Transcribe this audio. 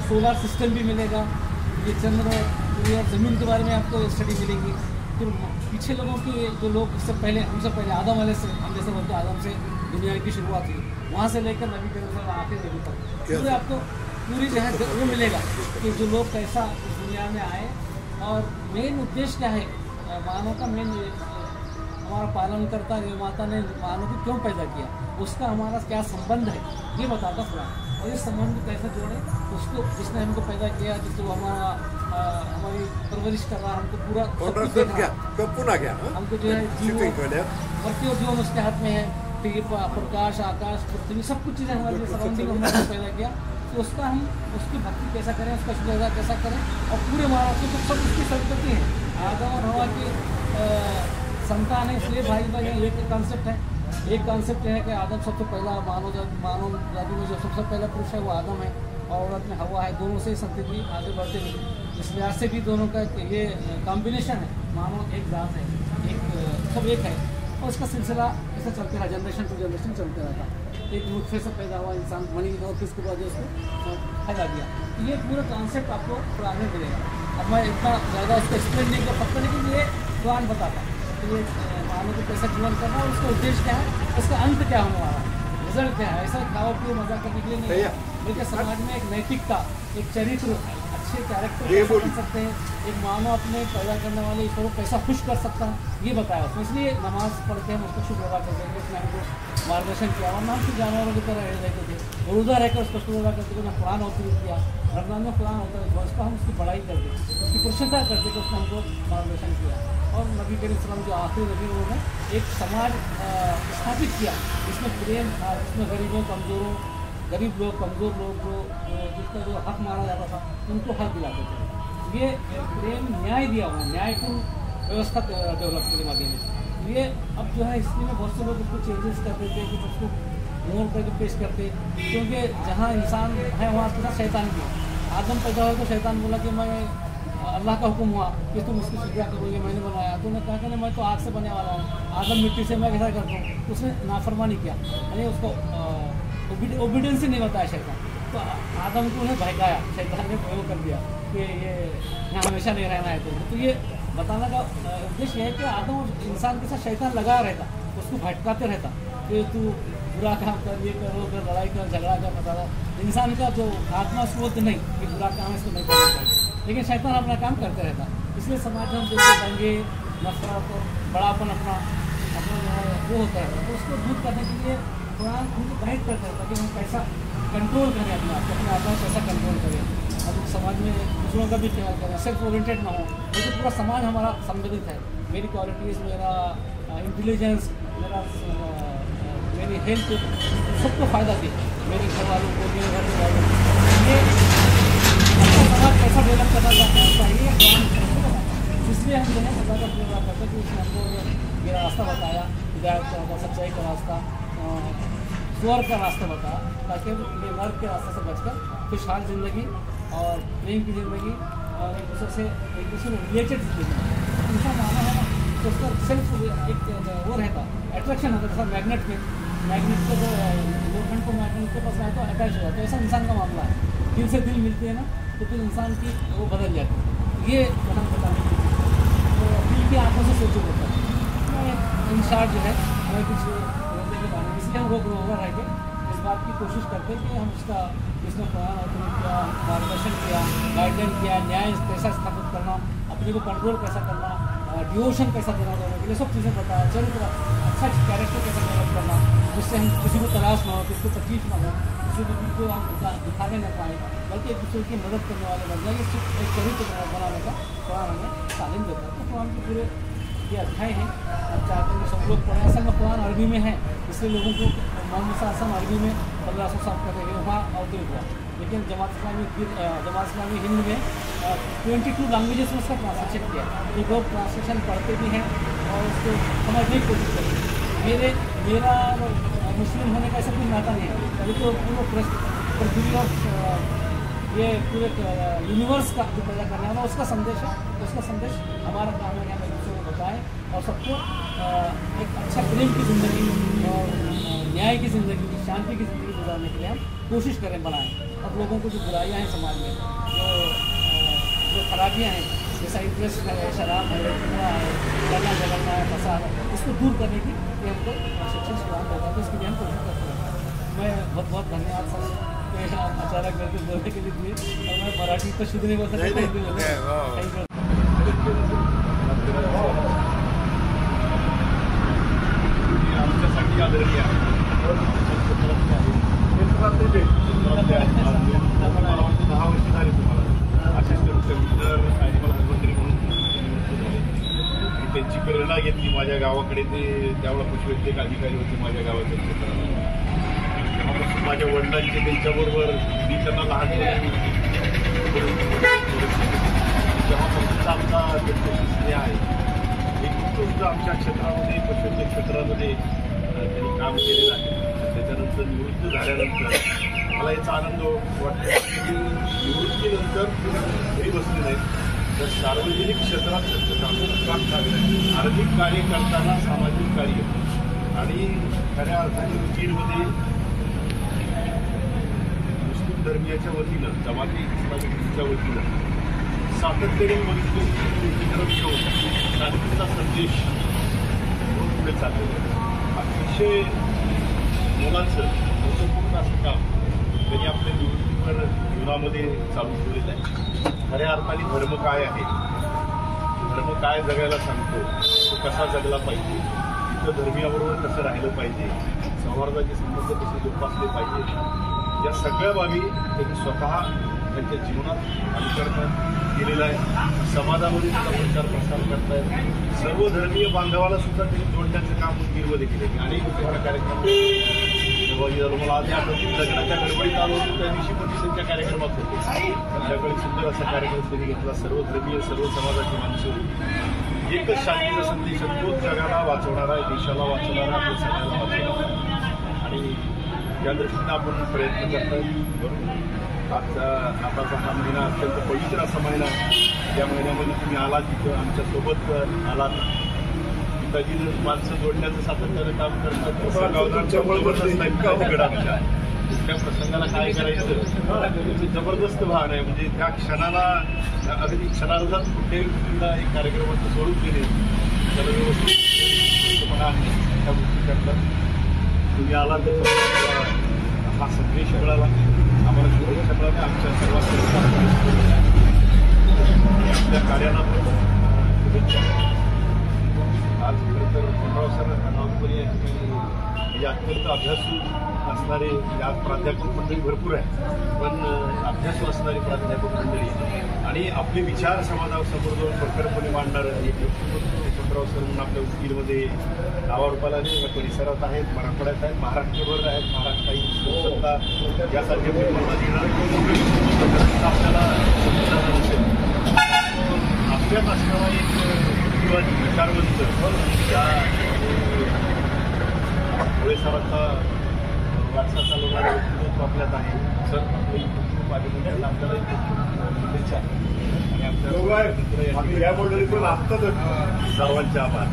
Solar system भी मिलेगा, ये चंद्र और ज़मीन के बारे में आपको स्टडी मिलेगी। फिर पीछे लोगों की जो लोग इससे पहले हमसे पहले आदम वाले से, हम जैसे बोलते हैं आदम से दुनिया की शुरुआत हुई, वहाँ से लेकर नबी करीम आखिर नबी तक पूरे आपको पूरी जो है वो मिलेगा कि जो लोग कैसा इस दुनिया में आए और मेन उद्देश्य क्या है, मानव का मेन हमारा पालन करता निर्माता ने मानव को क्यों पैदा किया, उसका हमारा क्या संबंध है, ये बताता कुरान। और इस संबंध को कैसे जोड़े, उसको जिसने हमको पैदा किया, जिसको हमारी परवरिश कर रहा, हमको पूरा हमको जो है बल्कि और जीवन उसके हाथ में है, प्रकाश आकाश पृथ्वी सब कुछ चीज़ें हमारे लिए सराउंडिंग हमने पैदा किया, तो उसका हम उसकी भक्ति कैसा करें, उसका शुक्र कैसा करें, और पूरे मानव को सब उसकी संतति है। आदम और हवा की संतान है, इसलिए भाई भाई एक कंसेप्ट है। एक कंसेप्ट है कि आदम सबसे पहला मानव जाति में जो सबसे पहला पुरुष है वो आदम है, और औरत में हवा है, दोनों से ही संतति आगे बढ़ते गई। इस लिहाज से भी दोनों का ये कॉम्बिनेशन है, मानव एक जात है, एक सब एक है, और उसका सिलसिला ऐसा चलते रहा, जनरेशन टू जनरेशन चलते रहता। एक नुस्खे से पैदा हुआ इंसान बनी और फिर उसके बाद उसको फैला दिया। ये पूरा कॉन्सेप्ट आपको पुराने मिलेगा। अब मैं इतना ज़्यादा उसको एक्सप्लेन नहीं कर सकता, लेकिन ये कुरान बताता है कि ये मानव को कैसा जीवन करना है, उसका उद्देश्य क्या है, उसका अंत क्या होने वाला है, रिजल्ट क्या है। ऐसा खाओ पियो मजा करने के लिए नहीं है, बल्कि समाज में एक नैतिकता, एक चरित्र, अच्छे कैरेक्टर कैसे बन सकते हैं, एक मानव अपने पैदा करने वाले ईश्वर को कैसा खुश कर सकता है, ये बताया उसमें। इसलिए नमाज पढ़ के हम उसको शुक्र अदा करते हैं, उसने हमको मार्गदर्शन किया, वरना हम कुछ जानवरों की तरह रह रहते थे, रोज़ा रहकर उसको शुक्र अदा करते थे, कुरान अवतरित किया, रमजान में कुरान होता है, उसका हम उसकी बड़ाई करते, उसकी प्रशंसा करते कि उसने हमको मार्गदर्शन किया। और नबी करीम सल्लल्लाहु अलैहि वसल्लम जो आखिरी नबी उन्होंने एक समाज स्थापित किया जिसमें प्रेम था, जिसमें गरीबों कमज़ोरों, गरीब लोग कमज़ोर लोग जो जिसका जो हक मारा जाता था उनको हक दिलाते थे। ये प्रेम न्याय दिया हुआ, न्यायपूर्ण व्यवस्था डेवलप के माध्यम से। ये अब जो है हिस्ट्री में बहुत से लोग उसको चेंजेस कर देते हैं, कुछ उसको मोड़ करके पेश करते, क्योंकि जहाँ इंसान है वहाँ के साथ शैतान भी है। आदम पैदा हुआ तो शैतान बोला कि मैं अल्लाह का हुक्म हुआ कि तुम उसकी सजदा करोगे, मैंने बनाया, तो उन्होंने कहा कि मैं तो आग से बने वाला हूँ, आदम मिट्टी से, मैं कैसा करता हूँ। उसने नाफरमानी किया, यानी उसको ओबीडियंस ही नहीं बताया शैतान, तो आदम को उन्हें बहकाया, शैतान ने प्रयोग कर दिया कि ये यहाँ हमेशा नहीं रहना है। तो ये बताने का उद्देश्य है कि आदम और इंसान के साथ शैतान लगा रहता, उसको भटकाते रहता कि तू बुरा काम कर, ये कर, वो कर, लड़ाई कर, झगड़ा कर, बताता। इंसान का जो आत्मा स्रोत नहीं कि बुरा काम है इसको नहीं करना चाहिए, लेकिन शैतान अपना काम करते रहता। इसलिए समाज में हम देखते दंगे, नफरत और बड़ापन अपना जो है वो होता है, तो उसको दूर करने के लिए कुरान उनको गाइड करता है कि हम कैसा कंट्रोल करें अपने आप को, अपने आप को कैसा कंट्रोल करें, अब समाज में दूसरों का भी ख्याल करें, सेल्फ ओरिएंटेड ना हो। लेकिन पूरा समाज हमारा सम्मिलित है, मेरी क्वालिटीज़, मेरा इंटेलिजेंस, मेरी हेल्थ, सबको फ़ायदा दे, मेरे घर वालों को, मेरे घर वालों, ये समाज कैसा डेवलप करना चाहिए। इसलिए हम जो है अल्लाह का शुक्र करते हैं कि उसने हमको ये रास्ता बताया, हिदायत का रास्ता, सच्चाई का रास्ता, स्वर्ग का रास्ता बताया, ताकि ये नर्क के रास्ते से बचकर खुशहाल ज़िंदगी और प्रेम की ज़िंदगी और एक दूसरे से रिलेटेड ज़िंदगी इंसान माना है ना, तो उसका सेल्फ एक वो रहता, अट्रैक्शन होता है। जैसा मैग्नेट का जो लोखंड को मैग्नेट के पास आए तो अटैच हो जाता है, ऐसा इंसान का मामला है। दिल से दिल मिलते हैं ना, तो फिर इंसान की वो बदल जाती है। ये हम बताने की तो दिल की आँखों से सोचो होता है। इन शार्ट जो है हमें कुछ बोलने के बारे में, इसलिए हम रोक रोका रह के इस बात की कोशिश करते हैं कि हम उसका इसमें कुरान अवतरित किया, मार्गदर्शन किया, गाइडलाइन किया, न्याय कैसा स्थापित करना, अपने को कंट्रोल कैसा करना, डिवोशन कैसा देना दोनों के लिए, सब चीज़ें बताया। चरित्र अच्छा कैरेक्टर कैसा डेवलप करना, जिससे हम किसी को तलाश ना हो, किसी को तकलीफ ना हो, किसी को हम दिखाने ना पाए, बल्कि एक दूसरे की मदद करने वाले बन जाए। ये एक चरित्र बनाने का कुरान हमें तालीम देता है। तो कुरान के पूरे ये अध्याय हैं, अब चाहते हैं सब लोग पढ़ें। असल में कुरान अरबी में है, इसलिए लोगों को मोहम्मद सल्लल्लाहु अरबी में 1500 साल कहते हैं वहाँ अवतरित हुआ, लेकिन जमात इस्लामी हिंद में 22 लैंग्वेजेस में उसका ट्रांसलेशन किया। तो लोग ट्रांसलेशन पढ़ते भी हैं और उसको समझने की कोशिश करते हैं। मेरा मुस्लिम होने का ऐसा कोई नाता नहीं है, अभी तो पूरे पृथ्वी और ये पूरे यूनिवर्स का जो पैदा करने वाला उसका संदेश है। उसका संदेश हमारा काम है कि हमें दूसरों को पाए और सबको एक अच्छा प्रेम की ज़िंदगी और न्याय की ज़िंदगी, शांति की ज़िंदगी गुजारने के लिए हम कोशिश करें, बढ़ाएं। अब लोगों को जो बुराइयाँ हैं समाज में, जो खराबियाँ हैं, जैसा इंटरेस्ट है, शराब है, जुआ है, लड़ना झगड़ना है, फसाद है, इसको दूर करने की ये हमको शिक्षण सुधार होगा, तो इसके लिए हम कोशिश करते हैं। मैं बहुत बहुत धन्यवाद सर कि आप अचानक करके बोलने के लिए दिए, और मैं मराठी तो शुद्ध नहीं बोल सकता, थैंक यू। आमच्यासाठी आदरणीय आहे मला वाटतं 10 वर्ष झाली तुम्हाला असिस्टंट कमिशनर आणि मला मंत्री म्हणून त्यांची प्रेरणा घेतली माझ्या गावाकडे. ते त्यावेळेला पशुवैद्यक अधिकारी होते माझ्या गावाच्या क्षेत्राला. तेव्हापासून माझ्या वडिलांचे त्यांच्याबरोबर मी त्यांना लहान तेव्हापासूनचा आमचा स्नेह आहे. एक उत्कृष्ट आमच्या क्षेत्रामध्ये पशुवैद्यक क्षेत्रामध्ये त्यांनी काम केलेलं आहे. त्याच्यानंतर निवृत्त झाल्यानंतर मला याचा आनंद वाटतो की निवृत्तीनंतर घरी बसले नाहीत, तर सार्वजनिक क्षेत्रात त्यांचं काम चाललं आहे. आर्थिक कार्य करताना सामाजिक कार्य आणि खऱ्या अर्थाने उजीरमध्ये मुस्लिम धर्मियाच्या वतीनं, जमाती इस्लामीच्या वतीनं सातत्याने एकीकरण घेऊन शांतीचा संदेश घेऊन पुढे चाललेलं आहे. अतिशय मुलांचं महत्त्वपूर्ण असं काम त्यांनी आपल्या निवृत्तीपर जीवनामध्ये चालू ठेवलेलं आहे. खऱ्या अर्थाने धर्म काय आहे, धर्म काय जगायला सांगतो, तो कसा जगला पाहिजे, इथं धर्मियाबरोबर कसं राहिलं पाहिजे, सौहार्दाचे संबंध कसे जोपासले पाहिजे, या सगळ्या बाबी त्यांनी स्वतः त्यांच्या जीवनात अनुकरण केलेलं आहे. समाजामध्ये सुद्धा प्रचार प्रसार करतायत. सर्व धर्मीय बांधवाला सुद्धा त्यांनी जोडण्याचं काम उदगीरमध्ये केलं. अनेक मोठ्या कार्यक्रम मला आज आठवतील, लग्नाच्या गडबडीत आलो होतो त्या दिवशी पण त्यांच्या कार्यक्रमात होते. संध्याकाळी सुंदर असा कार्यक्रम त्यांनी घेतला. सर्व धर्मीय सर्व समाजाची माणसं होती. एकच शांतीचा संदेश, तोच जगाला वाचवणारा आहे, देशाला वाचवणारा, आपल्या सगळ्याला वाचवणारा, आणि त्या दृष्टीनं आपण प्रयत्न करतोय. आताचा हा महिना अत्यंत पवित्र असा महिना. या महिन्यामध्ये तुम्ही आलात, तिथं आमच्यासोबत आलात. पिताजी माणसं जोडण्याचं सातत्यानं काम करतात. त्या प्रसंगाला काय करायचं जबरदस्त भान आहे. म्हणजे त्या क्षणाला अगदी क्षणार्धात कुठेही एक कार्यक्रमाचं स्वरूप दिले, त्याला व्यवस्थित त्या गोष्टी करतात. तुम्ही आला तर हा संदेश मिळाला, आम्हाला शुभेच्छा मिळाल्या. आमच्या सर्वांच्या आपल्या कार्याला पण शुभेच्छा. आज खरं तर कोंडराव सर नागपुरी म्हणजे अत्यंत अभ्यासू असणारे, आज प्राध्यापक मंडळी भरपूर आहे, पण अभ्यासू असणारी प्राध्यापक मंडळी आणि आपले विचार समाजासमोर जाऊन प्रखरपणे मांडणारं एक कोंडराव सर म्हणून आपल्या उदगीरमध्ये नावारूपाला या परिसरात आहेत, मराठवाड्यात आहेत, महाराष्ट्रभर आहेत. महाराष्ट्र सत्ता यासारख्या पेपरला देणार आपल्याला आपल्यात असणारा एक विचारवंत त्या भोळे सरांचा वारसा चालवणारा व्यक्तिमत्व आपल्यात आहे. सर आपल्याला शुभेच्छा आणि आपल्या सर्वांचे आभार.